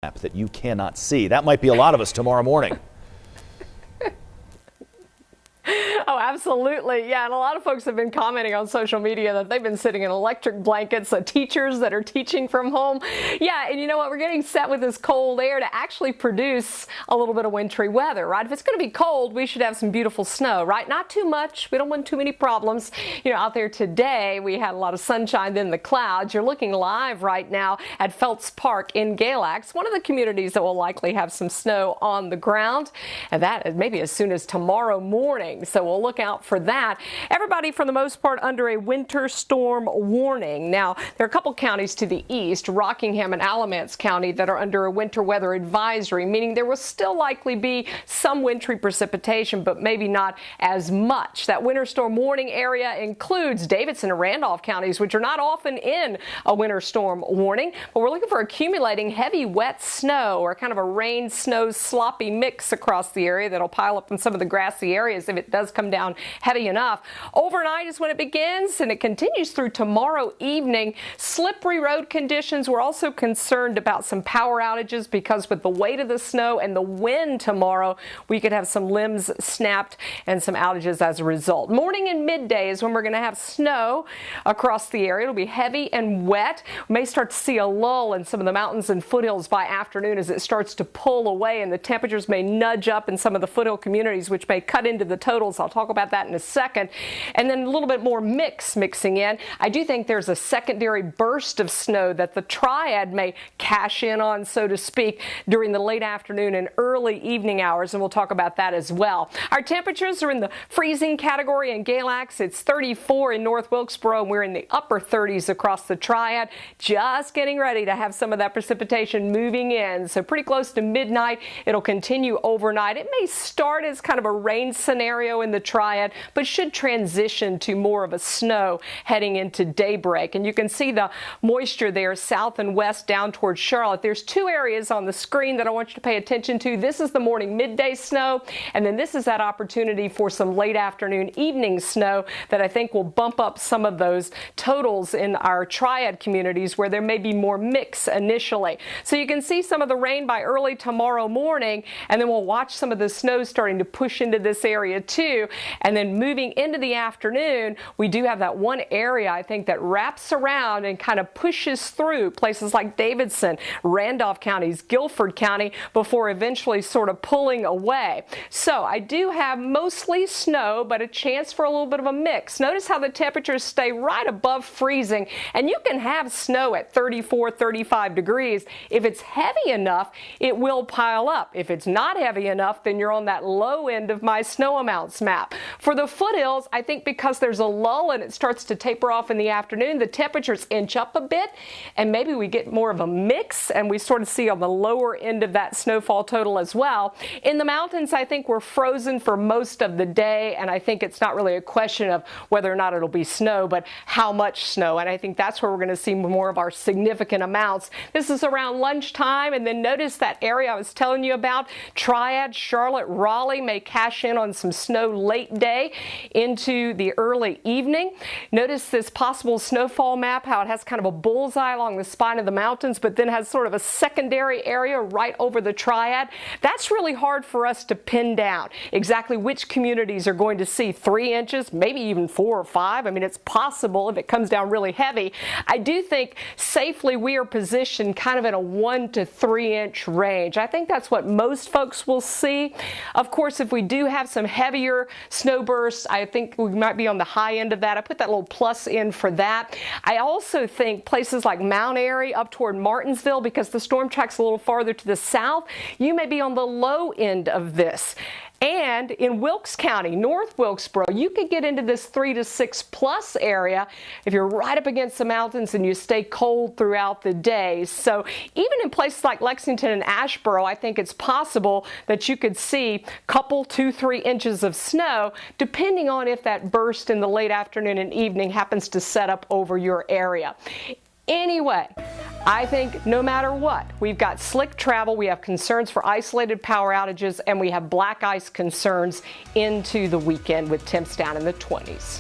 Map that you cannot see. That might be a lot of us tomorrow morning. Oh, absolutely. Yeah, and a lot of folks have been commenting on social media that they've been sitting in electric blankets, teachers that are teaching from home. Yeah, and you know what? We're getting set with this cold air to actually produce a little bit of wintry weather, right? If it's going to be cold, we should have some beautiful snow, right? Not too much. We don't want too many problems. You know, out there today, we had a lot of sunshine, then the clouds. You're looking live right now at Phelps Park in Galax, one of the communities that will likely have some snow on the ground, and that maybe as soon as tomorrow morning. So we'll look out for that. Everybody, for the most part, under a winter storm warning. Now, there are a couple counties to the east, Rockingham and Alamance County, that are under a winter weather advisory, meaning there will still likely be some wintry precipitation, but maybe not as much. That winter storm warning area includes Davidson and Randolph counties, which are not often in a winter storm warning, but we're looking for accumulating heavy, wet snow, or kind of a rain, snow, sloppy mix across the area that'll pile up in some of the grassy areas if it does come down heavy enough. Overnight is when it begins, and it continues through tomorrow evening. Slippery road conditions. We're also concerned about some power outages because with the weight of the snow and the wind tomorrow, we could have some limbs snapped and some outages as a result. Morning and midday is when we're going to have snow across the area. It'll be heavy and wet. We may start to see a lull in some of the mountains and foothills by afternoon as it starts to pull away, and the temperatures may nudge up in some of the foothill communities, which may cut into the totals. I'll talk about that in a second. And then a little bit more mixing in. I do think there's a secondary burst of snow that the triad may cash in on, so to speak, during the late afternoon and early evening hours, and we'll talk about that as well. Our temperatures are in the freezing category in Galax. It's 34 in North Wilkesboro, and we're in the upper 30s across the triad. Just getting ready to have some of that precipitation moving in. So pretty close to midnight. It'll continue overnight. It may start as kind of a rain scenario in the triad, but should transition to more of a snow heading into daybreak. And you can see the moisture there south and west down towards Charlotte. There's two areas on the screen that I want you to pay attention to. This is the morning midday snow, and then this is that opportunity for some late afternoon evening snow that I think will bump up some of those totals in our triad communities where there may be more mix initially. So you can see some of the rain by early tomorrow morning, and then we'll watch some of the snow starting to push into this area too. And then moving into the afternoon, we do have that one area, I think, that wraps around and kind of pushes through places like Davidson, Randolph counties, Guilford County, before eventually sort of pulling away. So I do have mostly snow, but a chance for a little bit of a mix. Notice how the temperatures stay right above freezing, and you can have snow at 34, 35 degrees. If it's heavy enough, it will pile up. If it's not heavy enough, then you're on that low end of my snow amounts map. For the foothills, I think because there's a lull and it starts to taper off in the afternoon, the temperatures inch up a bit, and maybe we get more of a mix, and we sort of see on the lower end of that snowfall total as well. In the mountains, I think we're frozen for most of the day, and I think it's not really a question of whether or not it'll be snow, but how much snow, and I think that's where we're going to see more of our significant amounts. This is around lunchtime, and then notice that area I was telling you about, Triad, Charlotte, Raleigh may cash in on some snow late day into the early evening. Notice this possible snowfall map, how it has kind of a bullseye along the spine of the mountains, but then has sort of a secondary area right over the triad. That's really hard for us to pin down exactly which communities are going to see 3 inches, maybe even 4 or 5. I mean, it's possible if it comes down really heavy. I do think safely we are positioned kind of in a 1 to 3 inch range. I think that's what most folks will see. Of course, if we do have some heavier snow bursts, I think we might be on the high end of that. I put that little plus in for that. I also think places like Mount Airy up toward Martinsville, because the storm track's a little farther to the south, you may be on the low end of this. And in Wilkes County, North Wilkesboro, you could get into this 3 to 6 plus area if you're right up against the mountains and you stay cold throughout the day. So even in places like Lexington and Asheboro, I think it's possible that you could see a couple, 2, 3 inches of snow, depending on if that burst in the late afternoon and evening happens to set up over your area. Anyway, I think no matter what, we've got slick travel, we have concerns for isolated power outages, and we have black ice concerns into the weekend with temps down in the 20s.